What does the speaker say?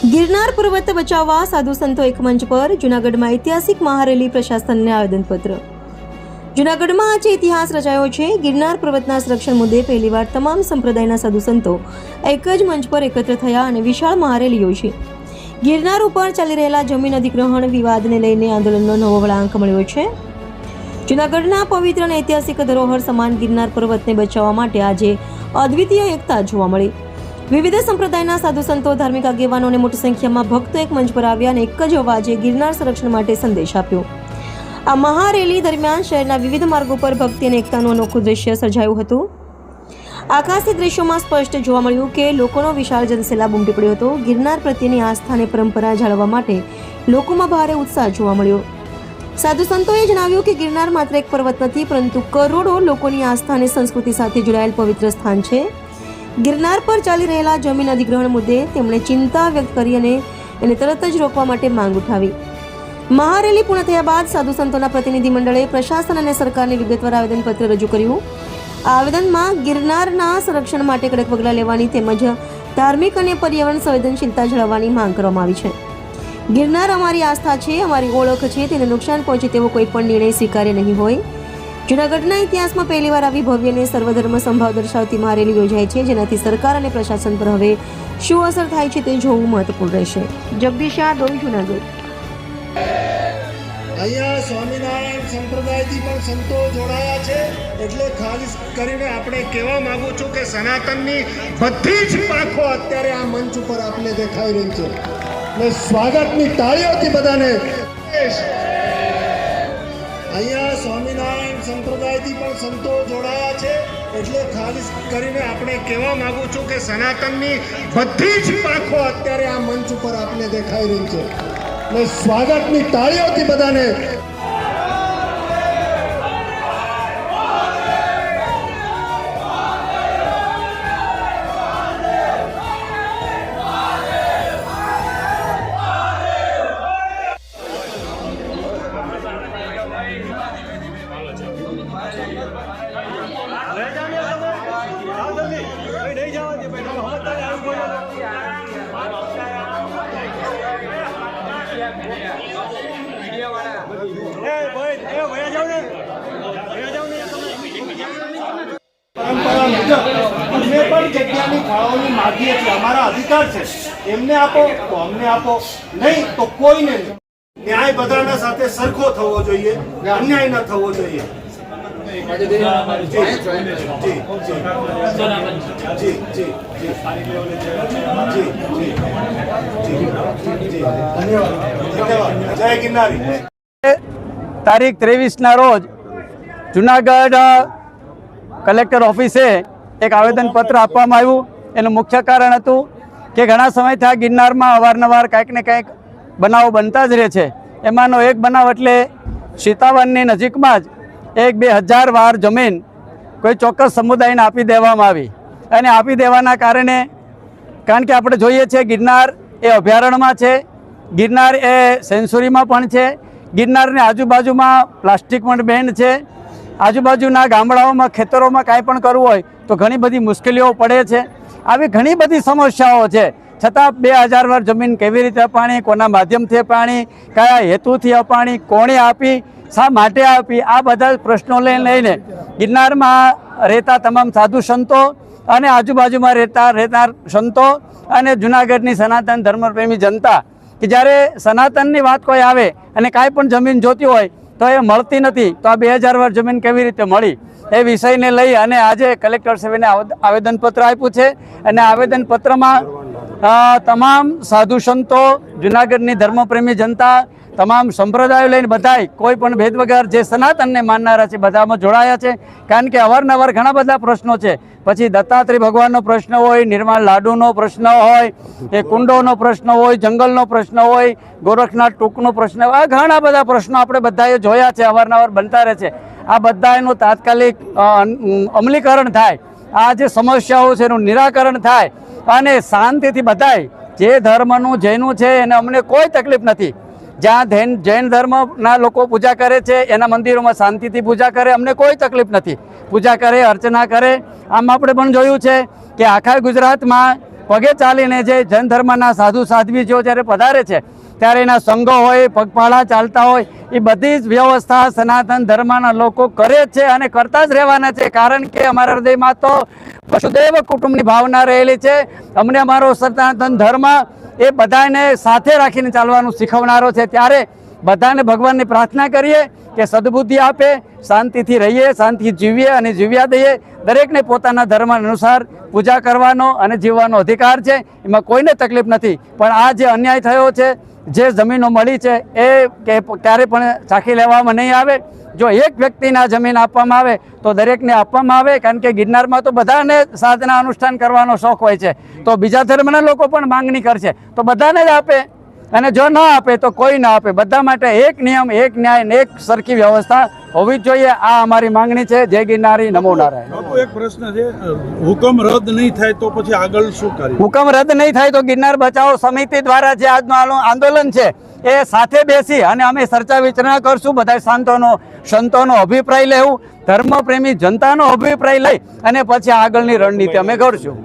गिरनार पर्वत बचावा साधु संतो एक मंच पर જૂનાગઢમાં ઐતિહાસિક મહારેલી પ્રશાસનને આવેદનપત્ર। જૂનાગઢમાં આજે ઇતિહાસ રચાયો છે। ગિરનાર પર્વતના સંરક્ષણ મુદ્દે પહેલીવાર તમામ સંપ્રદાયના સાધુ સંતો એક જ મંચ પર એકત્ર થયા અને વિશાળ મહારેલી યોજી। ગિરનાર ઉપર ચાલી રહેલા જમીન અધિગ્રહણ વિવાદને લઈને આંદોલનનો નવો વળાંક મળ્યો છે। જૂનાગઢના પવિત્ર અને ઐતિહાસિક ધરોહર સમાન ગિરનાર પર્વતને બચાવવા માટે આજે અદ્વિતીય એકતા જોવા મળી। વિવિધ સંપ્રદાયના સાધુ સંતો, ધાર્મિક આગેવાનો અને મોટી સંખ્યામાં ભક્તો એક મંચ પર આવ્યા અને એક જ અવાજે ગિરનાર સંરક્ષણ માટે સંદેશ આપ્યો। આ મહારેલી દરમિયાન શહેરના વિવિધ માર્ગો પર ભક્તિ અને એકતાનું અનોખું દ્રશ્ય સર્જાયું હતું। આકાશી દ્રશ્યોમાં સ્પષ્ટ જોવા મળ્યું કે લોકોનો વિશાળ જનસેલાબ ઉમટી પડ્યો હતો। ગિરનાર પ્રત્યેની આસ્થા અને પરંપરા જાળવવા માટે લોકોમાં ભારે ઉત્સાહ જોવા મળ્યો। સાધુ સંતોએ જણાવ્યું કે ગિરનાર માત્ર એક પર્વત નથી, પરંતુ કરોડો લોકોની આસ્થા અને સંસ્કૃતિ સાથે જોડાયેલ પવિત્ર સ્થાન છે। ગિરનાર પર ચાલી રહેલા જમીન અધિગ્રહણ મુદ્દે તેમણે ચિંતા વ્યક્ત કરી અને એને તરત જ રોકવા માટે માંગ ઉઠાવી। મહારેલી પૂર્ણ થયા બાદ સાધુ સંતોના પ્રતિનિધિ મંડળે પ્રશાસન અને સરકારને વિગતવાર આવેદનપત્ર રજૂ કર્યું। આ આવેદનમાં ગિરનારના સંરક્ષણ માટે કડક પગલાં લેવાની તેમજ ધાર્મિક અને પર્યાવરણ સંવેદનશીલતા જાળવવાની માંગ કરવામાં આવી છે। ગિરનાર અમારી આસ્થા છે, અમારી ઓળખ છે, તેને નુકસાન પહોંચે તેવો કોઈ પણ નિર્ણય સ્વીકાર્ય નહીં હોય। જૂનાગઢના ઇતિહાસમાં પહેલીવાર આવી ભવ્ય અને સર્વધર્મ સંભાવ દર્શાવતી મહારેલી યોજાય છે, જેનાથી સરકાર અને પ્રશાસન પર હવે શું અસર થાય છે તે જોવું મહત્વપૂર્ણ રહેશે। જગદીશ યાદવ, જૂનાગઢ। અહીંયા સ્વામિનારાયણ સંપ્રદાયથી પણ સંતો જોડાયા છે, એટલે ખાસ કરીને આપણે કહેવા માંગુ છું કે સનાતનની બધી જ પાંખો અત્યારે આ મંચ ઉપર આપને દેખાઈ રહી છે, એટલે સ્વાગતની તાળીઓથી બધાને। અહીંયા સ્વામિનારાયણ સંપ્રદાયથી પણ સંતો જોડાયા છે, એટલે ખાસ કરીને આપણે કહેવા માંગુ છું કે સનાતનની બધી જ પાંખો અત્યારે આ મંચ ઉપર આપને દેખાઈ રહી છે, એટલે સ્વાગતની તાળીઓથી બધાને। પરંપરા મુજબ અમે પણ જગ્યાની ફાળવણી માગીએ છીએ, અમારા અધિકાર છે। એમને આપો તો અમને આપો, નહીં તો કોઈને નહીં। ન્યાય બધાના સાથે સરખો થવો જોઈએ, અન્યાય ન થવો જોઈએ। જય ગિરનારી। તારીખ 23ના રોજ જૂનાગઢ કલેક્ટર ઓફિસે એક આવેદનપત્ર આપવામાં આવ્યું। એનું મુખ્ય કારણ હતું કે ઘણા સમયથી આ ગિરનારમાં અવારનવાર કંઈક ને કંઈક બનાવો બનતા જ રહે છે। એમાંનો એક બનાવ એટલે સીતાવનની નજીકમાં જ 1-2 હજાર વાર જમીન કોઈ ચોક્કસ સમુદાયને આપી દેવામાં આવી। અને આપી દેવાના કારણે, કારણ કે આપણે જોઈએ છીએ ગિરનાર એ અભયારણ્યમાં છે, ગિરનાર એ સેન્ચુરીમાં પણ છે, ગિરનારની આજુબાજુમાં પ્લાસ્ટિક પણ બેન છે, આજુબાજુના ગામડાઓમાં ખેતરોમાં કાંઈ પણ કરવું હોય તો ઘણી બધી મુશ્કેલીઓ પડે છે। આવી ઘણી બધી સમસ્યાઓ છે, છતાં 2000 વાર જમીન કેવી રીતે અપાણી, કોના માધ્યમથી અપાણી, કયા હેતુથી અપાણી, કોણે આપી, શા માટે આપી, આ બધા પ્રશ્નો લઈને ગિરનારમાં રહેતા તમામ સાધુ સંતો અને આજુબાજુમાં રહેતા સંતો અને જૂનાગઢની સનાતન ધર્મપ્રેમી જનતા કે જ્યારે સનાતનની વાત કોઈ આવે અને કાંઈ પણ જમીન જોતી હોય તો એ મળતી નથી, તો આ 2000 વાર જમીન કેવી રીતે મળી, એ વિષયને લઈ અને આજે કલેક્ટર સાહેબને આવેદનપત્ર આપ્યું છે। અને આવેદનપત્રમાં તમામ સાધુ સંતો, જૂનાગઢની ધર્મપ્રેમી જનતા, તમામ સંપ્રદાયો લઈને બધાય કોઈ પણ ભેદ વગર જે સનાતનને માનનારા છે બધામાં જોડાયા છે। કારણ કે અવારનવાર ઘણા બધા પ્રશ્નો છે, પછી દત્તાત્રેય ભગવાનનો પ્રશ્ન હોય, નિર્માણ લાડુનો પ્રશ્ન હોય, એ કુંડોનો પ્રશ્ન હોય, જંગલનો પ્રશ્ન હોય, ગોરખનાથ ટૂંકનો પ્રશ્ન હોય, આ ઘણા બધા પ્રશ્નો આપણે બધાએ જોયા છે, અવારનવાર બનતા રહે છે। આ બધાનું તાત્કાલિક અમલીકરણ થાય, આ જે સમસ્યાઓ છે એનું નિરાકરણ થાય અને શાંતિથી બધાય જે ધર્મનું જેનું છે એને અમને કોઈ તકલીફ નથી। જ્યાં જૈન ધર્મના લોકો પૂજા કરે છે એના મંદિરોમાં શાંતિથી પૂજા કરે, અમને કોઈ તકલીફ નથી। પૂજા કરે, અર્ચના કરે। આમ આપણે પણ જોયું છે કે આખા ગુજરાતમાં પગે ચાલીને જે જૈન ધર્મના સાધુ સાધ્વીઓ જ્યારે પધારે છે ત્યારે એના સંઘો હોય, પગપાળા ચાલતા હોય, એ બધી જ વ્યવસ્થા સનાતન ધર્મના લોકો કરે જ છે અને કરતા જ રહેવાના છે. કારણ કે અમારા હૃદયમાં તો વસુદેવ કુટુંબની ભાવના રહેલી છે. અમને અમારો સનાતન ધર્મ એ બધાને સાથે રાખીને ચાલવાનું શીખવનારો છે. ત્યારે બધાને ભગવાનની પ્રાર્થના કરીએ કે સદબુદ્ધિ આપે, શાંતિથી રહીએ, શાંતિથી જીવીએ અને જીવ્યા દઈએ. દરેકને પોતાના ધર્મ અનુસાર પૂજા કરવાનો અને જીવવાનો અધિકાર છે, એમાં કોઈને તકલીફ નથી. પણ આ જે અન્યાય થયો છે, જે જમીનો મળી છે એ ક્યારે પણ ચાખી લેવામાં નહીં આવે. જો એક વ્યક્તિને આ જમીન આપવામાં આવે તો દરેકને આપવામાં આવે. કારણ કે ગિરનારમાં તો બધાને સાધના અનુષ્ઠાન કરવાનો શોખ હોય છે, તો બીજા ધર્મના લોકો પણ માંગણી કરશે તો બધાને જ આપે, અને જો ન આપે તો કોઈ ના આપે. બધા માટે એક નિયમ, એક ન્યાય ને એક સરખી વ્યવસ્થા હોવી જ જોઈએ. આ અમારી માંગણી છે. જય ગિરનારી, નમો નારાયણ. બાપુ, એક પ્રશ્ન છે, હુકમ રદ નહીં થાય તો પછી આગળ શું કરીએ? હુકમ રદ નહીં થાય તો ગિરનાર બચાવો સમિતિ દ્વારા જે આજનું આંદોલન છે એ સાથે બેસી અને અમે ચર્ચા વિચારણા કરશું. બધા સંતોનો અભિપ્રાય લેવું, ધર્મપ્રેમી જનતાનો અભિપ્રાય લઈ અને પછી આગળની રણનીતિ અમે કરશું.